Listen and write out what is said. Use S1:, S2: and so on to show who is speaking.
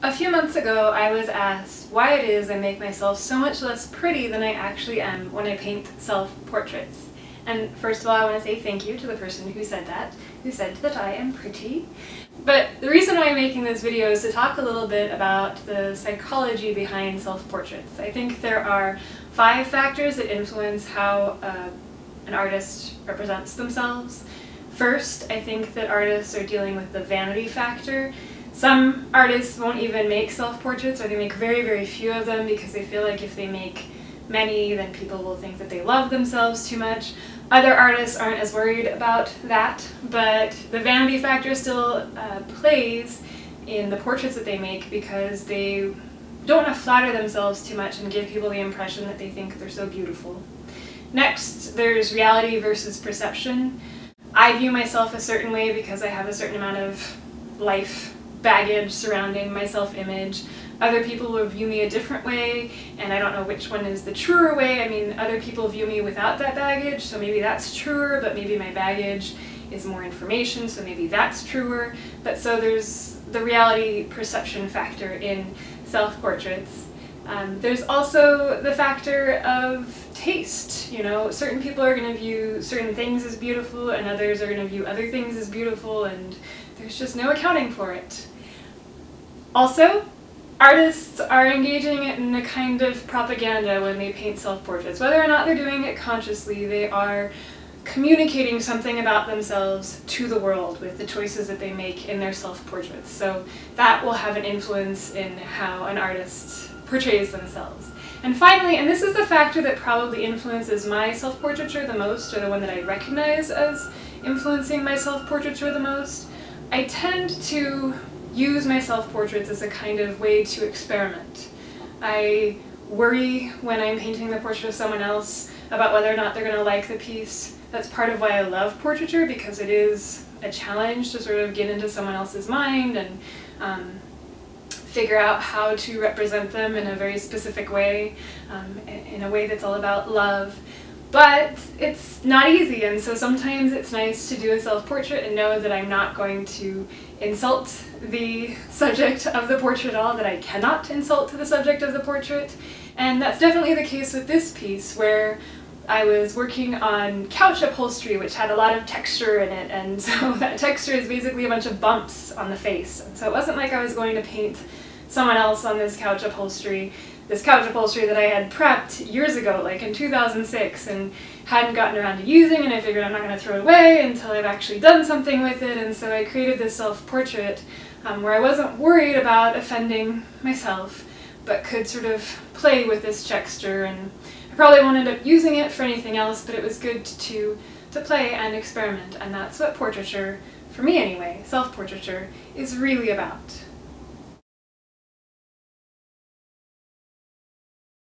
S1: A few months ago, I was asked why it is I make myself so much less pretty than I actually am when I paint self-portraits. And first of all, I want to say thank you to the person who said that I am pretty. But the reason why I'm making this video is to talk a little bit about the psychology behind self-portraits. I think there are 5 factors that influence how an artist represents themselves. First, I think that artists are dealing with the vanity factor. Some artists won't even make self-portraits, or they make very, very few of them because they feel like if they make many, then people will think that they love themselves too much. Other artists aren't as worried about that, but the vanity factor still plays in the portraits that they make because they don't want to flatter themselves too much and give people the impression that they think they're so beautiful. Next, there's reality versus perception. I view myself a certain way because I have a certain amount of life baggage surrounding my self-image. Other people will view me a different way, and I don't know which one is the truer way. I mean, other people view me without that baggage, so maybe that's truer, but maybe my baggage is more information, so maybe that's truer. But so there's the reality perception factor in self-portraits. There's also the factor of taste. You know, certain people are going to view certain things as beautiful, and others are going to view other things as beautiful, and there's just no accounting for it. Also, artists are engaging in a kind of propaganda when they paint self-portraits. Whether or not they're doing it consciously, they are communicating something about themselves to the world with the choices that they make in their self-portraits. So that will have an influence in how an artist portrays themselves. And finally, and this is the factor that probably influences my self-portraiture the most, or the one that I recognize as influencing my self-portraiture the most, I tend to use my self-portraits as a kind of way to experiment. I worry when I'm painting the portrait of someone else about whether or not they're going to like the piece. That's part of why I love portraiture, because it is a challenge to sort of get into someone else's mind and figure out how to represent them in a very specific way, in a way that's all about love. But it's not easy, and so sometimes it's nice to do a self-portrait and know that I'm not going to insult the subject of the portrait at all, that I cannot insult the subject of the portrait. And that's definitely the case with this piece, where I was working on couch upholstery, which had a lot of texture in it, and so that texture is basically a bunch of bumps on the face. And so it wasn't like I was going to paint someone else on this couch upholstery that I had prepped years ago, like in 2006, and hadn't gotten around to using, and I figured I'm not going to throw it away until I've actually done something with it, and so I created this self-portrait where I wasn't worried about offending myself, but could sort of play with this texture, and I probably won't end up using it for anything else, but it was good to play and experiment, and that's what portraiture, for me anyway, self-portraiture, is really about.